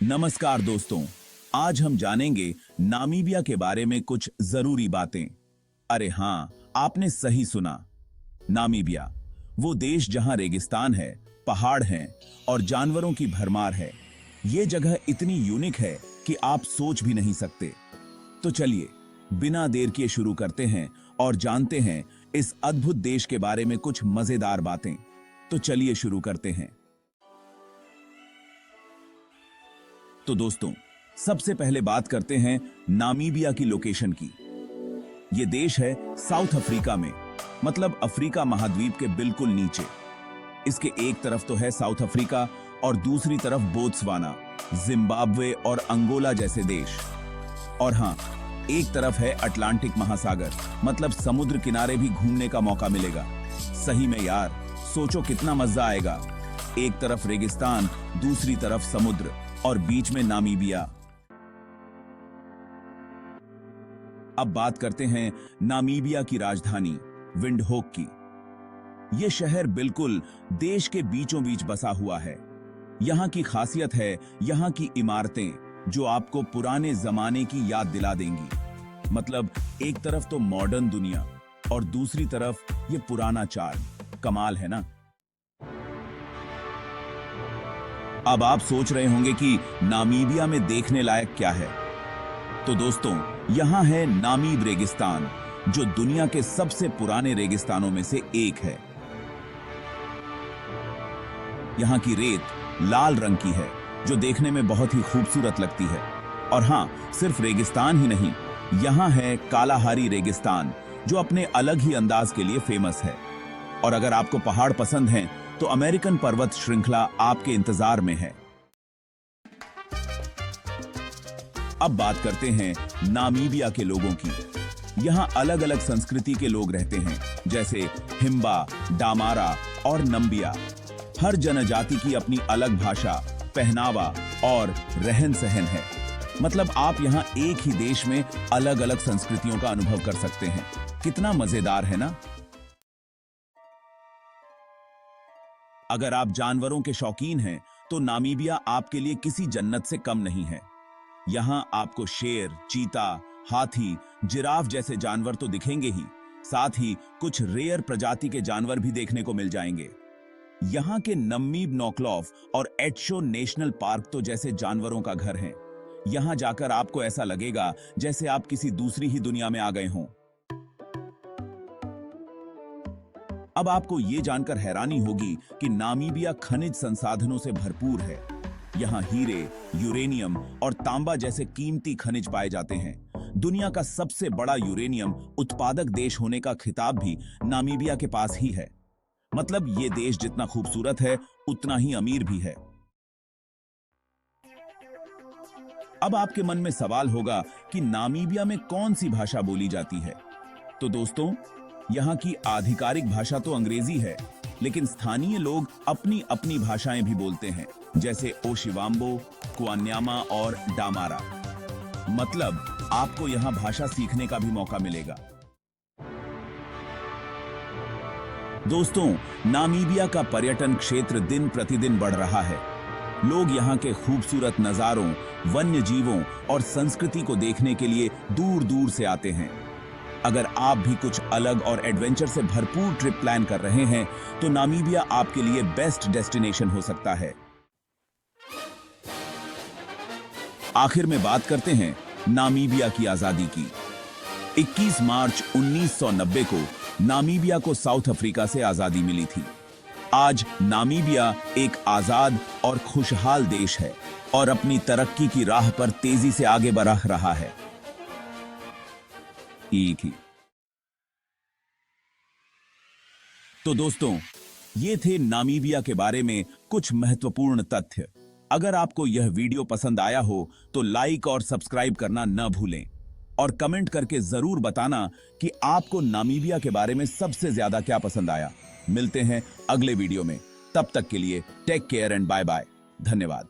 नमस्कार दोस्तों, आज हम जानेंगे नामीबिया के बारे में कुछ जरूरी बातें। अरे हाँ, आपने सही सुना। नामीबिया वो देश जहां रेगिस्तान है, पहाड़ हैं और जानवरों की भरमार है। ये जगह इतनी यूनिक है कि आप सोच भी नहीं सकते। तो चलिए बिना देर किए शुरू करते हैं और जानते हैं इस अद्भुत देश के बारे में कुछ मजेदार बातें। तो चलिए शुरू करते हैं। तो दोस्तों, सबसे पहले बात करते हैं नामीबिया की लोकेशन की। यह देश है साउथ अफ्रीका में, मतलब अफ्रीका महाद्वीप के बिल्कुल नीचे। इसके एक तरफ तो है साउथ अफ्रीका और दूसरी तरफ बोत्सवाना, जिम्बाब्वे और अंगोला जैसे देश। और हाँ, एक तरफ है अटलांटिक महासागर, मतलब समुद्र किनारे भी घूमने का मौका मिलेगा। सही में यार, सोचो कितना मजा आएगा। एक तरफ रेगिस्तान, दूसरी तरफ समुद्र और बीच में नामीबिया। अब बात करते हैं नामीबिया की राजधानी विंडहोक की। यह शहर बिल्कुल देश के बीचों बीच बसा हुआ है। यहां की खासियत है यहां की इमारतें, जो आपको पुराने जमाने की याद दिला देंगी। मतलब एक तरफ तो मॉडर्न दुनिया और दूसरी तरफ यह पुराना चार्म। कमाल है ना। अब आप सोच रहे होंगे कि नामीबिया में देखने लायक क्या है। तो दोस्तों, यहां है नामीब रेगिस्तान, जो दुनिया के सबसे पुराने रेगिस्तानों में से एक है। यहां की रेत लाल रंग की है, जो देखने में बहुत ही खूबसूरत लगती है। और हां, सिर्फ रेगिस्तान ही नहीं, यहां है कालाहारी रेगिस्तान, जो अपने अलग ही अंदाज के लिए फेमस है। और अगर आपको पहाड़ पसंद हैं, तो अमेरिकन पर्वत श्रृंखला आपके इंतजार में है। अब बात करते हैं नामीबिया के लोगों की। यहां अलग अलग संस्कृति के लोग रहते हैं, जैसे हिम्बा, डामारा और नम्बिया। हर जनजाति की अपनी अलग भाषा, पहनावा और रहन सहन है। मतलब आप यहां एक ही देश में अलग अलग संस्कृतियों का अनुभव कर सकते हैं। कितना मजेदार है ना। अगर आप जानवरों के शौकीन हैं, तो नामीबिया आपके लिए किसी जन्नत से कम नहीं है। यहां आपको शेर, चीता, हाथी, जिराफ जैसे जानवर तो दिखेंगे ही, साथ ही कुछ रेयर प्रजाति के जानवर भी देखने को मिल जाएंगे। यहां के नम्मीब नॉकलॉफ और एट्शो नेशनल पार्क तो जैसे जानवरों का घर हैं। यहां जाकर आपको ऐसा लगेगा जैसे आप किसी दूसरी ही दुनिया में आ गए हों। अब आपको यह जानकर हैरानी होगी कि नामीबिया खनिज संसाधनों से भरपूर है। यहां हीरे, यूरेनियम और तांबा जैसे कीमती खनिज पाए जाते हैं। दुनिया का सबसे बड़ा यूरेनियम उत्पादक देश होने का खिताब भी नामीबिया के पास ही है। मतलब ये देश जितना खूबसूरत है, उतना ही अमीर भी है। अब आपके मन में सवाल होगा कि नामीबिया में कौन सी भाषा बोली जाती है। तो दोस्तों, यहां की आधिकारिक भाषा तो अंग्रेजी है, लेकिन स्थानीय लोग अपनी अपनी भाषाएं भी बोलते हैं, जैसे ओशिवाम्बो, क्वान्यामा और डामारा। मतलब आपको यहां भाषा सीखने का भी मौका मिलेगा। दोस्तों, नामीबिया का पर्यटन क्षेत्र दिन प्रतिदिन बढ़ रहा है। लोग यहां के खूबसूरत नजारों, वन्य जीवों और संस्कृति को देखने के लिए दूर दूर से आते हैं। अगर आप भी कुछ अलग और एडवेंचर से भरपूर ट्रिप प्लान कर रहे हैं, तो नामीबिया आपके लिए बेस्ट डेस्टिनेशन हो सकता है। आखिर में बात करते हैं नामीबिया की आजादी की। 21 मार्च 1990 को नामीबिया को साउथ अफ्रीका से आजादी मिली थी। आज नामीबिया एक आजाद और खुशहाल देश है और अपनी तरक्की की राह पर तेजी से आगे बढ़ रहा है। एक ही। तो दोस्तों, ये थे नामीबिया के बारे में कुछ महत्वपूर्ण तथ्य। अगर आपको यह वीडियो पसंद आया हो, तो लाइक और सब्सक्राइब करना न भूलें और कमेंट करके जरूर बताना कि आपको नामीबिया के बारे में सबसे ज्यादा क्या पसंद आया। मिलते हैं अगले वीडियो में। तब तक के लिए take care and bye bye. धन्यवाद।